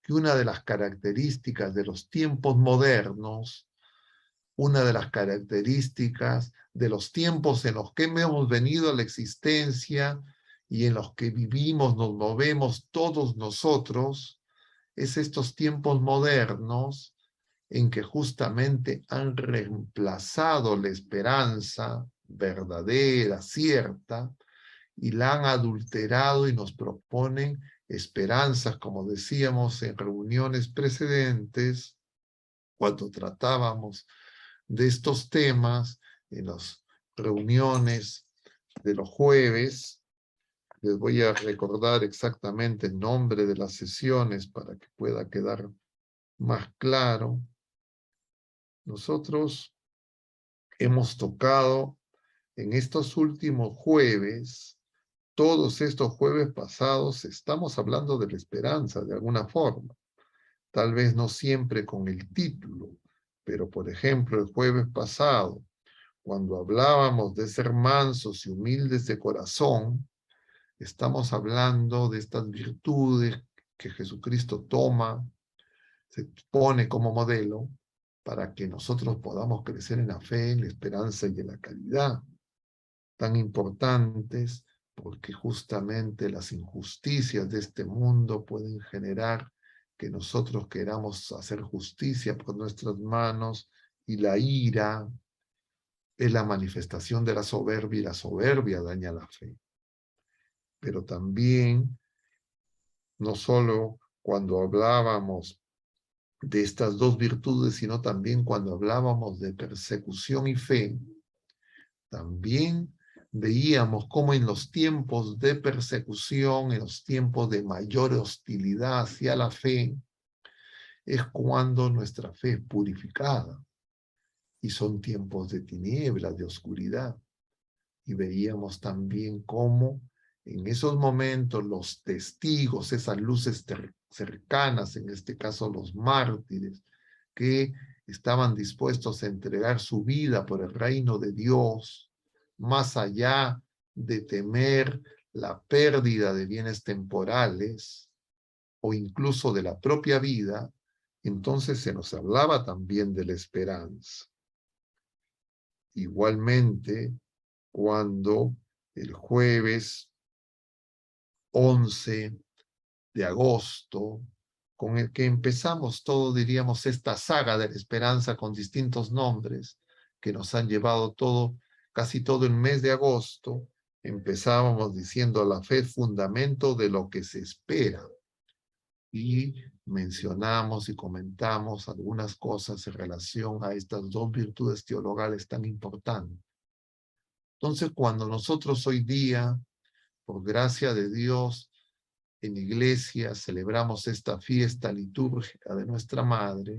que una de las características de los tiempos modernos, una de las características de los tiempos en los que hemos venido a la existencia y en los que vivimos, nos movemos todos nosotros, es estos tiempos modernos en que justamente han reemplazado la esperanza verdadera, cierta, y la han adulterado y nos proponen esperanzas, como decíamos en reuniones precedentes, cuando tratábamos de estos temas, en las reuniones de los jueves. Les voy a recordar exactamente el nombre de las sesiones para que pueda quedar más claro. Nosotros hemos tocado en estos últimos jueves, todos estos jueves pasados, estamos hablando de la esperanza de alguna forma. Tal vez no siempre con el título, pero por ejemplo el jueves pasado, cuando hablábamos de ser mansos y humildes de corazón, estamos hablando de estas virtudes que Jesucristo toma, se pone como modelo para que nosotros podamos crecer en la fe, en la esperanza y en la caridad, tan importantes porque justamente las injusticias de este mundo pueden generar que nosotros queramos hacer justicia por nuestras manos, y la ira es la manifestación de la soberbia, y la soberbia daña la fe. Pero también, no solo cuando hablábamos de estas dos virtudes, sino también cuando hablábamos de persecución y fe, también veíamos cómo en los tiempos de persecución, en los tiempos de mayor hostilidad hacia la fe, es cuando nuestra fe es purificada. Y son tiempos de tinieblas, de oscuridad. Y veíamos también cómo en esos momentos los testigos, esas luces cercanas, en este caso los mártires, que estaban dispuestos a entregar su vida por el reino de Dios, más allá de temer la pérdida de bienes temporales o incluso de la propia vida, entonces se nos hablaba también de la esperanza. Igualmente, cuando el jueves 11 de agosto, con el que empezamos todo, diríamos, esta saga de la esperanza con distintos nombres que nos han llevado casi todo el mes de agosto, empezábamos diciendo la fe es fundamento de lo que se espera. Y mencionamos y comentamos algunas cosas en relación a estas dos virtudes teologales tan importantes. Entonces, cuando nosotros hoy día, por gracia de Dios, en la iglesia celebramos esta fiesta litúrgica de nuestra Madre,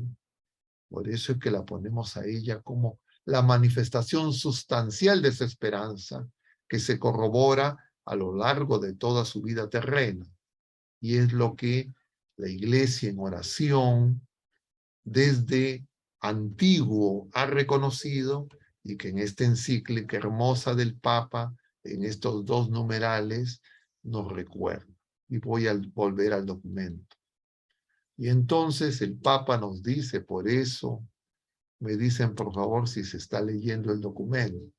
por eso es que la ponemos a ella como la manifestación sustancial de esa esperanza que se corrobora a lo largo de toda su vida terrena. Y es lo que la iglesia en oración desde antiguo ha reconocido, y que en esta encíclica hermosa del Papa, en estos dos numerales, nos recuerda. Y voy a volver al documento. Y entonces el Papa nos dice, por eso me dicen por favor si se está leyendo el documento.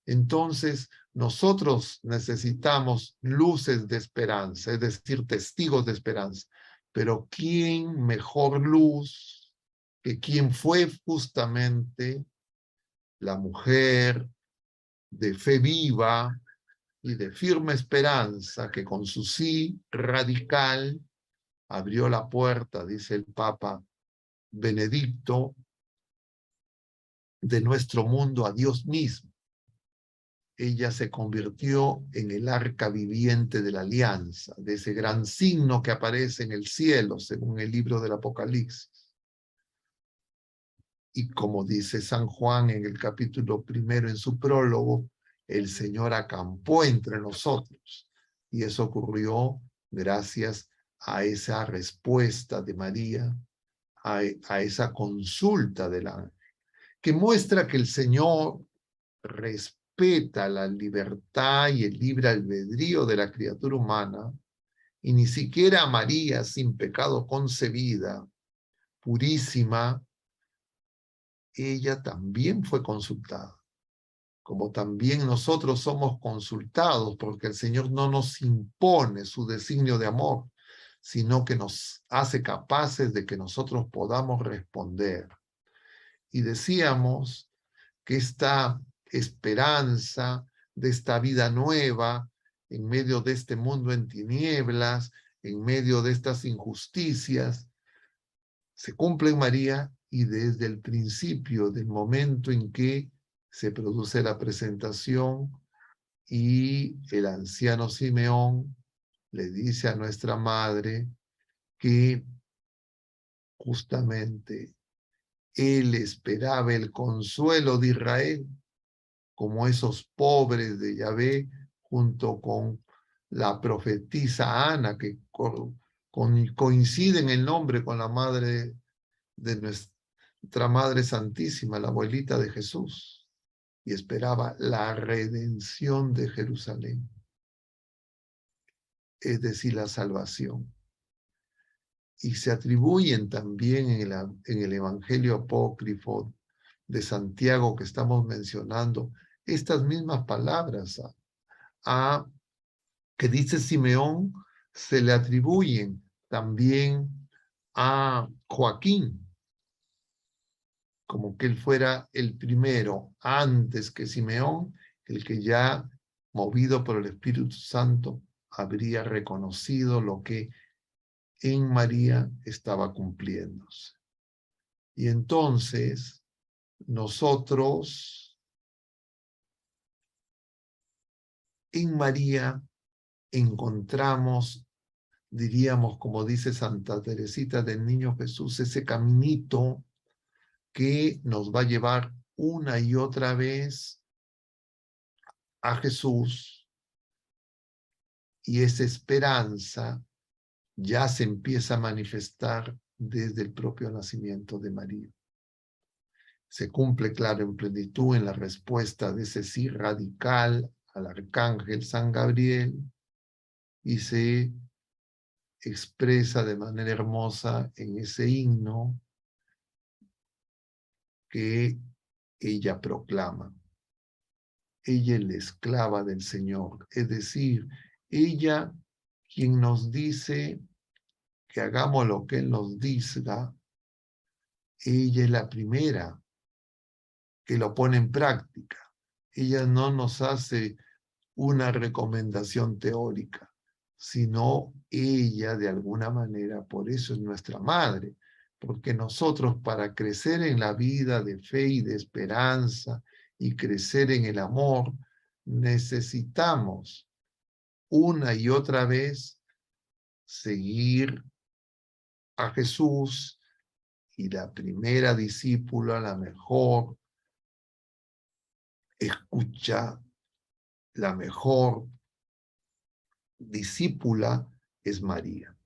Entonces nosotros necesitamos luces de esperanza, es decir, testigos de esperanza. Pero ¿quién mejor luz que quien fue justamente la mujer de fe viva y de firme esperanza, que con su sí radical abrió la puerta, dice el Papa Benedicto, de nuestro mundo a Dios mismo? Ella se convirtió en el arca viviente de la alianza, de ese gran signo que aparece en el cielo, según el libro del Apocalipsis. Y como dice San Juan en el capítulo 1 en su prólogo, el Señor acampó entre nosotros. Y eso ocurrió gracias a esa respuesta de María, a esa consulta del ángel, que muestra que el Señor respeta la libertad y el libre albedrío de la criatura humana, y ni siquiera María sin pecado concebida, purísima, ella también fue consultada, como también nosotros somos consultados, porque el Señor no nos impone su designio de amor, sino que nos hace capaces de que nosotros podamos responder. Y decíamos que esta esperanza de esta vida nueva, en medio de este mundo en tinieblas, en medio de estas injusticias, se cumple en María y desde el principio del momento en que se produce la presentación y el anciano Simeón le dice a nuestra madre que justamente él esperaba el consuelo de Israel, como esos pobres de Yahvé, junto con la profetisa Ana, que coinciden el nombre con la madre de nuestra Madre Santísima, la abuelita de Jesús, y esperaba la redención de Jerusalén, es decir, la salvación. Y se atribuyen también en el Evangelio apócrifo de Santiago que estamos mencionando estas mismas palabras que dice Simeón, se le atribuyen también a Joaquín, como que él fuera el primero, antes que Simeón, el que ya, movido por el Espíritu Santo, habría reconocido lo que en María estaba cumpliéndose. Y entonces, nosotros en María encontramos, diríamos, como dice Santa Teresita del Niño Jesús, ese caminito que nos va a llevar una y otra vez a Jesús, y esa esperanza ya se empieza a manifestar desde el propio nacimiento de María. Se cumple, claro, en plenitud en la respuesta de ese sí radical al arcángel San Gabriel, y se expresa de manera hermosa en ese himno que ella proclama. Ella es la esclava del Señor, es decir, ella quien nos dice que hagamos lo que Él nos diga, ella es la primera que lo pone en práctica. Ella no nos hace una recomendación teórica, sino ella de alguna manera, por eso es nuestra madre, porque nosotros para crecer en la vida de fe y de esperanza y crecer en el amor, necesitamos una y otra vez seguir a Jesús, y la primera discípula, la mejor, escucha, la mejor discípula es María.